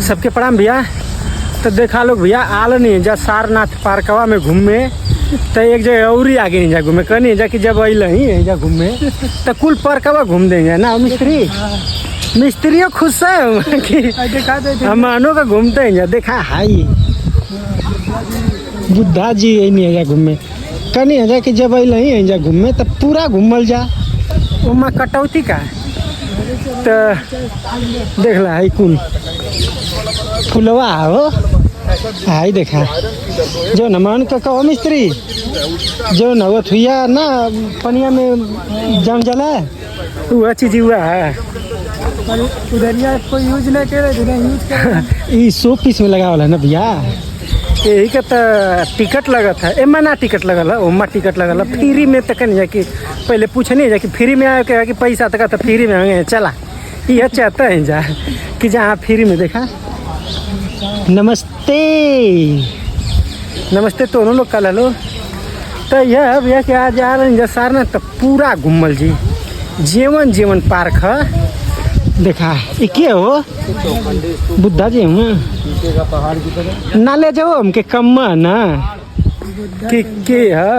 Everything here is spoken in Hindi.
सबके प्रणाम भैया। तो देखा लोग भैया आल नहीं जा सारनाथ पार्कवा में घूमे तो एक जगह और ही आगे नहीं जा घूमे कहनी जा कि जब अल ही जा घूमे तो कुल पार्कवा घूम देंगे ना मिस्त्रियों खुश है कि हम मानो का घूमते हैं जा देखा हाई बुद्धा जी यही नहीं है जा घूमे कहनी है जा कि जब अल ही जा घूमे तो पूरा घूमल जा उमा कटौती का तो देख ला है कुल फुलवा हो हाई देखा जो न मान का कहो मिस्त्री जो न वो थुया ना पनिया में जम जला वो चीज हुआ है उधरिया कोई यूज नहीं करे ये 100 पीस में लगा वाला ना भैया यही का तो टिकट लगा था एमा ना टिकट लगल है ओमा टिकट लगल है फ्री में तक नहीं जाकि पहले पूछने जा कि फ्री में आए कि पैसा तक तो फ्री में आएंगे चला यह चाहता है जा कि जहाँ फ्री में देखा नमस्ते नमस्ते दोनों लोग कल लो तो यह भैया कि आज आ रहे हैं सारनाथ तो पूरा घूमल जी जीवन जीवन पार्क है देखा ये क्या हो बुद्धा जी हूँ पहाड़ की तरह ना ले जाओ हमके कम ना कि है